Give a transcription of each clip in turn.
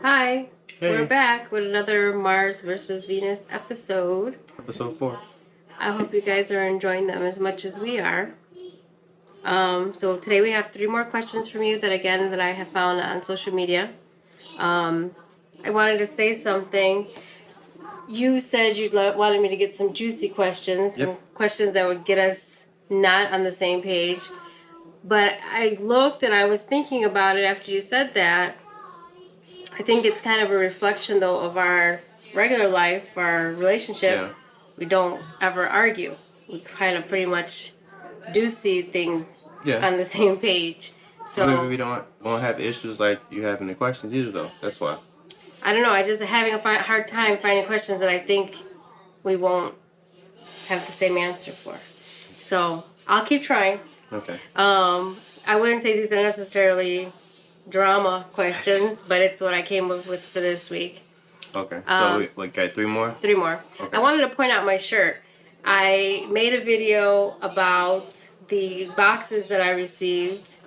Hi, we're Hey, back with another Mars versus Venus episode. episode 4. I hope you guys are enjoying them as much as we are. So today we have 3 more questions from you that I have found on social media. I wanted to say something. You said wanted me to get some juicy questions, some questions that would get us not on the same page. But I looked and I was thinking about it after you said that. I think it's kind of a reflection, though, of our regular life, our relationship. Yeah. We don't ever argue. We kind of pretty much do see things Yeah. on the same page. So Maybe we won't have issues like you have in the questions either, though. That's why. I don't know. I just having a hard time finding questions that I think we won't have the same answer for. So I'll keep trying. Okay. I wouldn't say these are necessarily drama questions, but it's what I came up with for this week. Okay. So we got 3 more? 3 more. Okay. I wanted to point out my shirt. I made a video about the boxes that I received.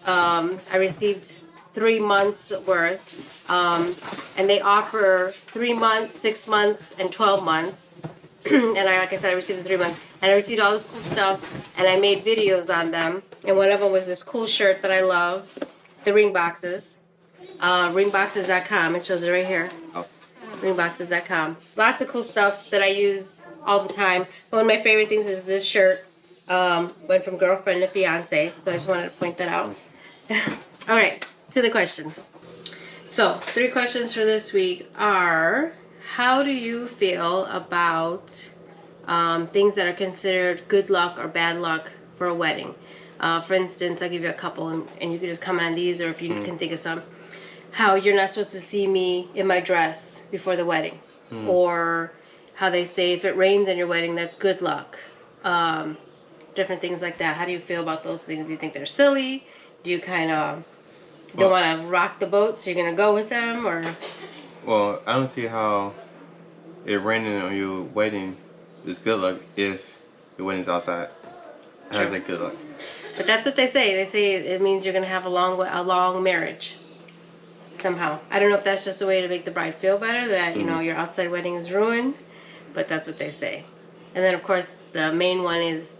I received 3 months worth. And they offer 3 months, 6 months, and 12 months. And like I said, I received the 3 months. And I received all this cool stuff. And I made videos on them. And one of them was this cool shirt that I love. The ring boxes. Ringboxes.com. It shows it right here. Oh. Ringboxes.com. Lots of cool stuff that I use all the time. One of my favorite things is this shirt. Went from girlfriend to fiance. So I just wanted to point that out. All right, to the questions. So 3 questions for this week are: how do you feel about things that are considered good luck or bad luck for a wedding? For instance, I'll give you a couple, and you can just comment on these, or if you can think of some. How you're not supposed to see me in my dress before the wedding. Or how they say if it rains in your wedding, that's good luck. Different things like that. How do you feel about those things? Do you think they're silly? Do you kind of don't want to rock the boat, so you're going to go with them? Or Well, I don't see how it raining on your wedding is good luck if your wedding's outside. How's that good luck? But that's what they say. They say it means you're going to have a long marriage. Somehow. I don't know if that's just a way to make the bride feel better, that, you know, your outside wedding is ruined, but that's what they say. And then, of course, the main one is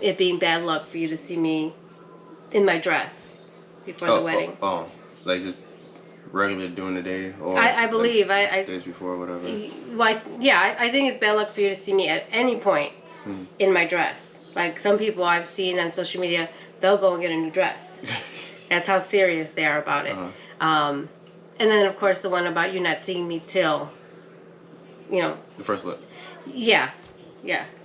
it being bad luck for you to see me in my dress before the wedding. Like just regular during the day? Or I believe. Like days before or whatever? I think it's bad luck for you to see me at any point in my dress. Like some people I've seen on social media, they'll go and get a new dress. That's how serious they are about it. And then, of course, the one about you not seeing me till, you know. The first look. Yeah.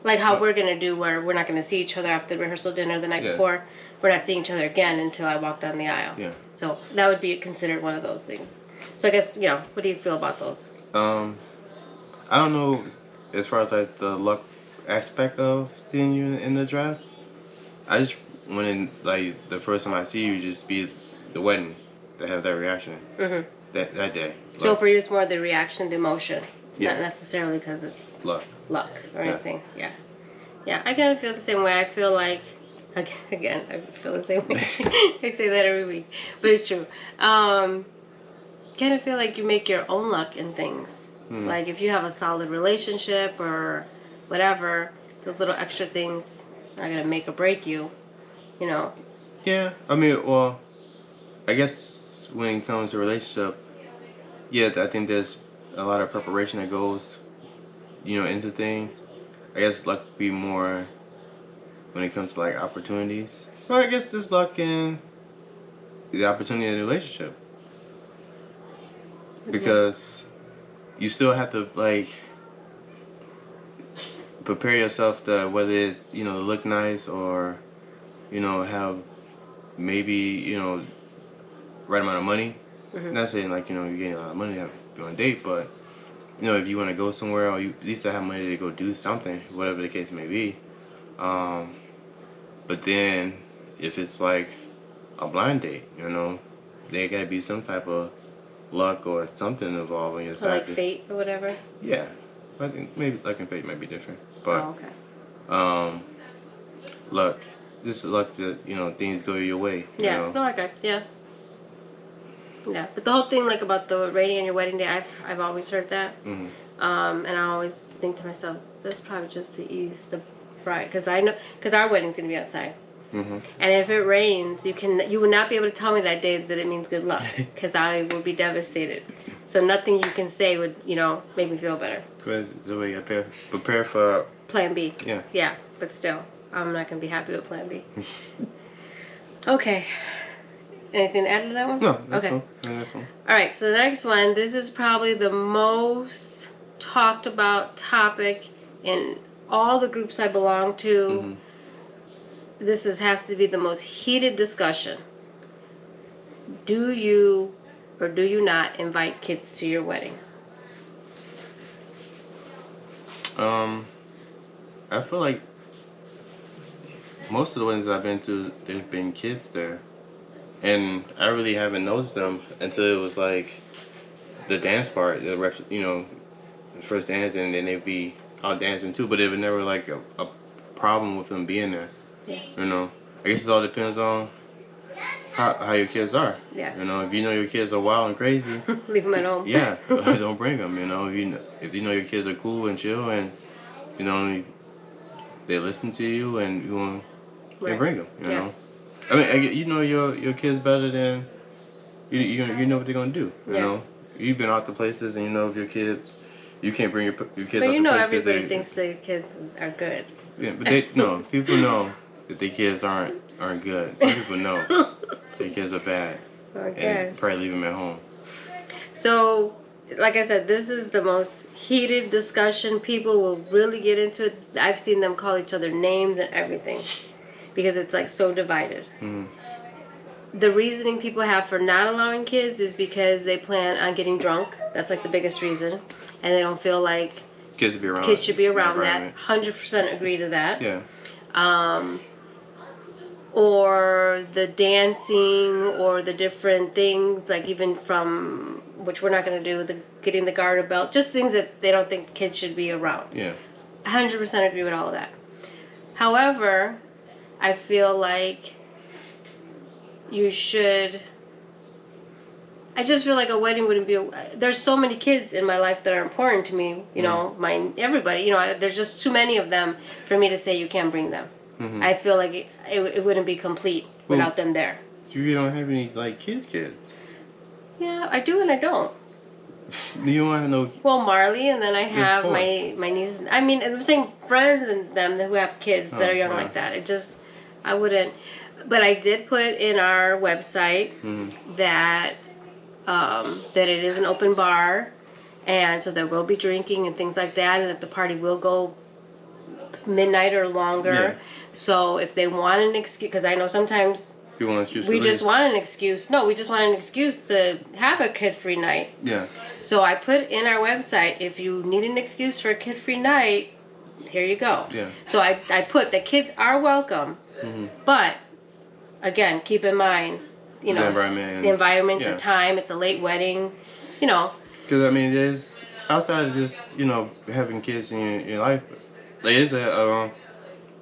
Like how we're going to do, where we're not going to see each other after the rehearsal dinner the night before. We're not seeing each other again until I walk down the aisle. Yeah. So that would be considered one of those things. So I guess, what do you feel about those? I don't know as far as like the luck aspect of seeing you in the dress. I just wanted like the first time I see you just be the wedding to have that reaction that day. So for you, it's more the reaction, the emotion, not necessarily because it's luck or anything. Yeah. I kind of feel the same way. I feel like, again, I feel the same way. I say that every week, but it's true. Kind of feel like you make your own luck in things. Like if you have a solid relationship or whatever, those little extra things are gonna make or break you. Yeah, I mean, well, I guess when it comes to relationship, I think there's a lot of preparation that goes, into things. I guess luck would be more when it comes to like opportunities. Well, I guess there's luck in the opportunity in the relationship. Because you still have to like prepare yourself to, whether it's look nice or have maybe right amount of money. Not saying like you're getting a lot of money to go on a date, but if you want to go somewhere, or you at least have money to go do something, whatever the case may be. But then if it's like a blind date, there gotta be some type of luck or something involved on your side. Like fate or whatever? Yeah. I think maybe luck and fate might be different. But luck. This is luck that, things go your way. Yeah. No, I got Yeah, but the whole thing like about the rating on your wedding day, I've always heard that, Mhm. and I always think to myself, that's probably just to ease the bride, because our wedding's gonna be outside, Mhm. and if it rains, you will not be able to tell me that day that it means good luck, because I will be devastated. So nothing you can say would make me feel better. So we got prepare for. Plan B. Yeah. Yeah, but still, I'm not gonna be happy with Plan B. Okay. Anything to add to that one? No, that's okay. one. That's one. All right, so the next one, this is probably the most talked about topic in all the groups I belong to. This has to be the most heated discussion. Do you or do you not invite kids to your wedding? I feel like most of the weddings I've been to, there's been kids there, and I really haven't noticed them until it was like the dance part, the first dance, and then they'd be out dancing too. But it was never like a problem with them being there. Yeah. I guess it all depends on how your kids are. Yeah. If you know your kids are wild and crazy, leave them at home. Yeah, don't bring them. If you know your kids are cool and chill, and they listen to you, and you want to bring them. Yeah. I mean, you know your kids better than you know what they're gonna do. You've been out to places, and you know if your kids, you can't bring your kids. But out to places everybody thinks their kids are good. Yeah, but people know that their kids aren't good. Some people know their kids are bad, and probably leave them at home. So, like I said, this is the most heated discussion. People will really get into it. I've seen them call each other names and everything because it's like so divided. The reasoning people have for not allowing kids is because they plan on getting drunk. That's like the biggest reason, and they don't feel like kids should be around that. 100% agree to that. Yeah. Or the dancing, or the different things, like even from, which we're not going to do, the getting the garter belt, just things that they don't think kids should be around. Yeah. 100% agree with all of that. However, I feel like you should, I just feel like a wedding wouldn't be, there's so many kids in my life that are important to me, everybody, there's just too many of them for me to say you can't bring them. I feel like it wouldn't be complete without them there. You don't have any kids. Yeah, I do and I don't. You don't have no. Well, Marley, and then I have my niece. I mean, I'm saying friends and them who have kids that are young like that. I wouldn't. But I did put in our website that that it is an open bar, and so there will be drinking and things like that, and if the party will go midnight or longer. Yeah. So if they want an excuse, because I know sometimes we just want an excuse. No, we just want an excuse to have a kid-free night. Yeah. So I put in our website, if you need an excuse for a kid-free night, here you go. Yeah. So I put the kids are welcome, but again, keep in mind, the environment, the time. It's a late wedding, Because I mean, there's outside of just having kids in your life. There is an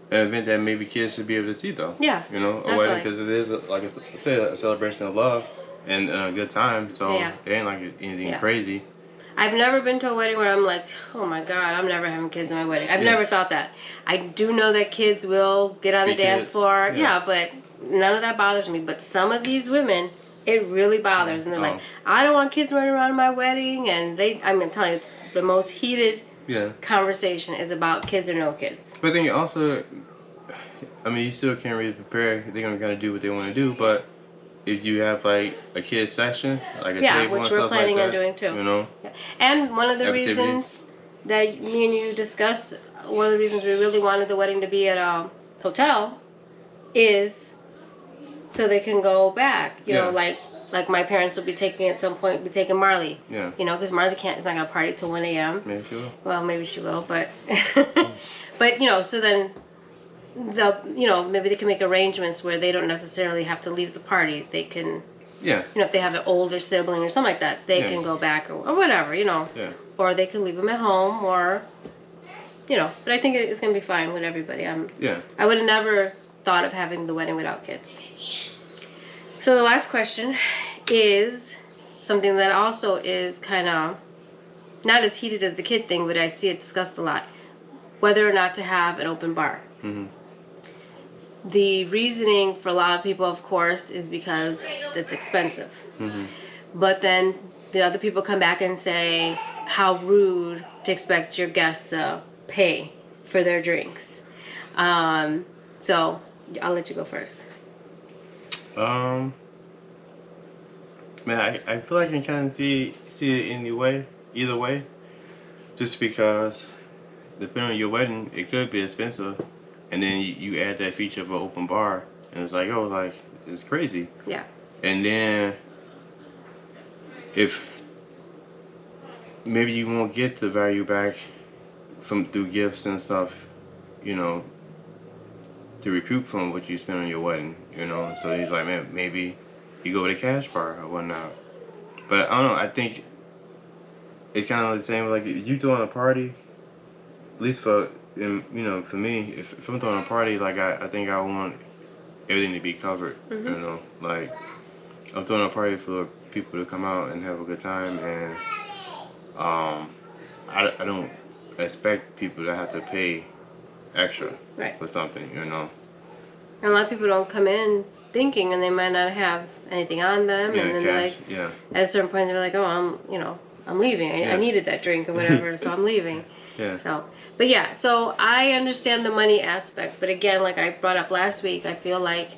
event that maybe kids should be able to see, though. Yeah, a wedding, because it is, like I said, a celebration of love and a good time. So it ain't like anything crazy. I've never been to a wedding where I'm like, oh my God, I'm never having kids in my wedding. I've never thought that. I do know that kids will get on the dance floor. Yeah, but none of that bothers me. But some of these women, it really bothers. And they're like, I don't want kids running around my wedding. And I'm going to tell you, it's the most heated conversation is about kids or no kids. But then you also, I mean, you still can't really prepare. They're going to kind of do what they want to do. But if you have like a kids section, like a table which and we're stuff planning like on that, doing too. Yeah. And one of the reasons that me and you discussed, one of the reasons we really wanted the wedding to be at a hotel is so they can go back. You know, like my parents will be taking at some point, be taking Marley. Yeah. Because Marley is not gonna party till 1 a.m. Maybe she will. Well, maybe she will, but but so then maybe they can make arrangements where they don't necessarily have to leave the party. They can if they have an older sibling or something like that, they can go back or whatever, Yeah. Or they can leave them at home or but I think it's gonna be fine with everybody. I would have never thought of having the wedding without kids. So the last question is, something that also is kind of not as heated as the kid thing, but I see it discussed a lot, whether or not to have an open bar. Mm-hmm. The reasoning for a lot of people, of course, is because it's expensive. Mm-hmm. But then the other people come back and say, how rude to expect your guests to pay for their drinks. So I'll let you go first. Man, I feel like I can kind of see it either way, just because depending on your wedding, it could be expensive, and then you add that feature of an open bar, and it's like, oh, like it's crazy. Yeah. And then if maybe you won't get the value back through gifts and stuff, you know, to recoup from what you spent on your wedding, you know. So he's like, man, maybe you go with a cash bar or whatnot. But I don't know. I think it's kind of the same. Like if you throwing a party, at least for for me, if I'm throwing a party, like I think I want everything to be covered. Mm-hmm. You know, like I'm throwing a party for people to come out and have a good time, and I don't expect people to have to pay extra for something, you know. And a lot of people don't come in thinking, and they might not have anything on them, Yeah, and then cash, they're like, at a certain point, they're like, oh, I'm leaving. I needed that drink or whatever, so I'm leaving. Yeah. So, but yeah, so I understand the money aspect, but again, like I brought up last week, I feel like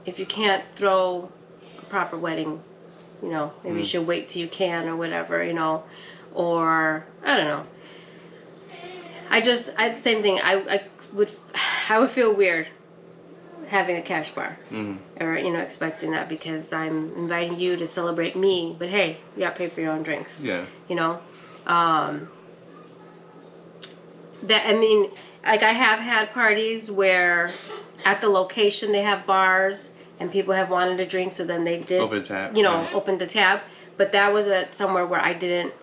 if you can't throw a proper wedding, maybe you should wait till you can or whatever, or I don't know. Same thing. I would feel weird having a cash bar, or expecting that, because I'm inviting you to celebrate me. But hey, you gotta pay for your own drinks. Yeah. Like I have had parties where at the location they have bars and people have wanted a drink, so then they did open tab. Opened the tab. But that was at somewhere where I didn't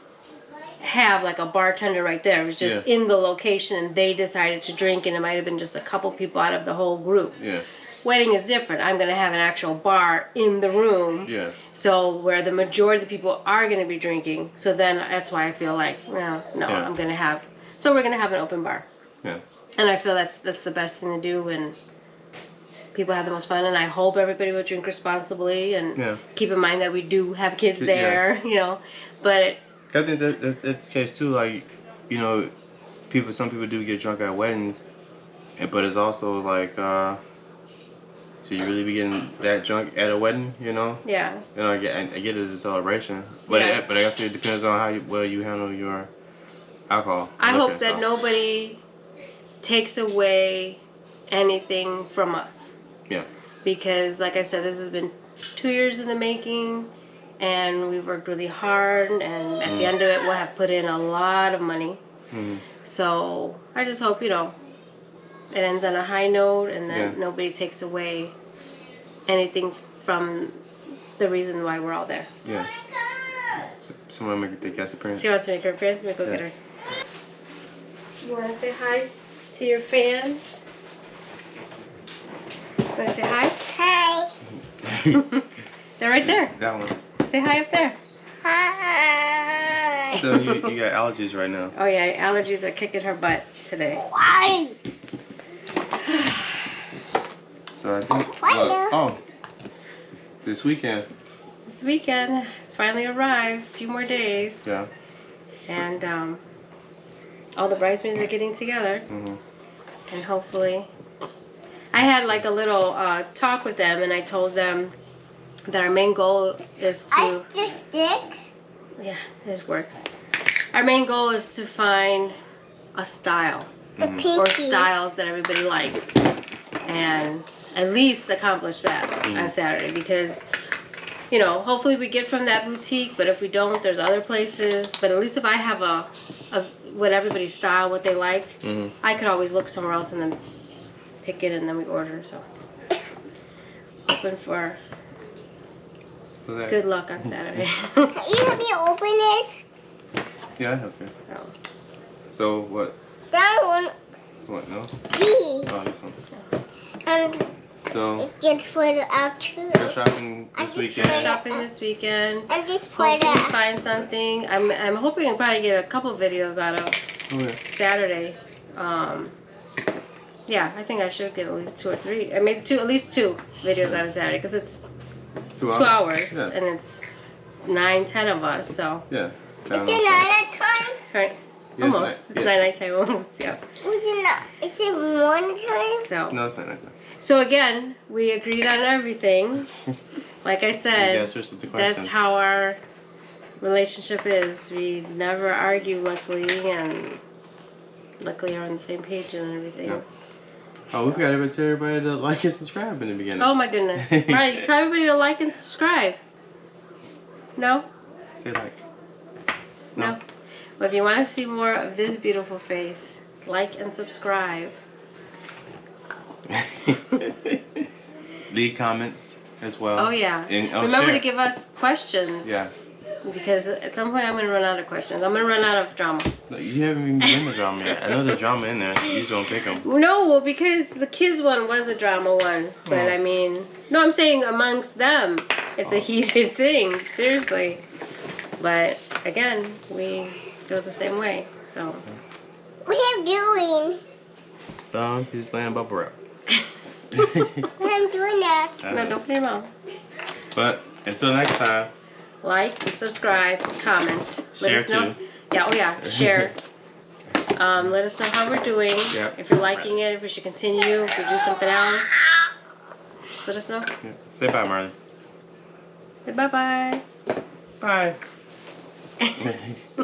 have like a bartender right there. It was just in the location, and they decided to drink, and it might have been just a couple people out of the whole group. Yeah. Wedding is different. I'm going to have an actual bar in the room. Yeah. So where the majority of the people are going to be drinking. So then that's why I feel like, I'm going to have. So we're going to have an open bar. Yeah. And I feel that's the best thing to do, and people have the most fun. And I hope everybody will drink responsibly, and keep in mind that we do have kids there. But I think that's the case too. Like, some people do get drunk at weddings, but it's also like, so you really be getting that drunk at a wedding, Yeah. I get it as a celebration, but I guess it depends on how well you handle your alcohol. I hope that nobody takes away anything from us. Yeah. Because, like I said, this has been 2 years in the making. And we've worked really hard, and at the end of it, we'll have put in a lot of money. So I just hope, it ends on a high note, and that nobody takes away anything from the reason why we're all there. Yeah. Someone make a guest appearance. She wants to make her appearance. Let me go get her. You want to say hi to your fans? Want to say hi? Hi. They're right there. That one. Say hi up there. Hi. So you got allergies right now. Oh yeah, allergies are kicking her butt today. Why? So I think. This weekend. This weekend has finally arrived. A few more days. Yeah. And all the bridesmaids are getting together. And hopefully, I had like a little talk with them, and I told them that our main goal is to. This stick. Yeah, it works. Our main goal is to find a style. The pinky. Or styles that everybody likes, and at least accomplish that on Saturday, because hopefully we get from that boutique, but if we don't, there's other places. But at least if I have a what everybody's style, what they like, I could always look somewhere else and then pick it, and then we order. So open for good luck on Saturday. Can you help me open this? Yeah, I have to. So what? That one. What? No. These. Oh, this one. And So It gets put out too. go shopping I this just weekend. read Shopping this weekend. And just put Hopefully it. find something. I'm hoping to probably get a couple videos out of Oh yeah. Saturday. Yeah, I think I should get at least 2 or 3, or maybe at least 2 videos out of Saturday, because it's 2 2 hours Yeah. and it's 9-10 of us. So Yeah. Is it night time? right, Yeah, almost it's night- night time, almost, yeah. Is it morning time? So No, it's not like that. so again, we agreed on everything. Like I You said, gotta switch up the questions. that's how our relationship is. We never argue, luckily, and luckily are on the same page and everything. Yeah. Oh, we forgot to tell everybody to like and subscribe in the beginning. Oh my goodness. Right, tell everybody to like and subscribe. No? Say like. No? Well, if you want to see more of this beautiful face, like and subscribe. Leave comments as well. Oh, yeah. And Remember share. to give us questions. Yeah. Because at some point I'm going to run out of questions. I'm going to run out of drama. No, you haven't even been the drama yet. I know there's drama in there. You just don't pick them. No, well, because the kids one was a drama one. But Oh. I mean, no, I'm saying amongst them, it's a heated thing. Seriously. But again, we feel the same way. So. What are you doing? He's laying bubble wrap. What I'm doing that? No, don't put your mouth. But until next time, Like, subscribe, comment. Let Share us know. too. Yeah, oh yeah, share. Let us know how we're doing. Yep. If you're liking it, if we should continue, if we do something else. Just let us know. yeah. Say bye, Marley. Bye bye. Bye.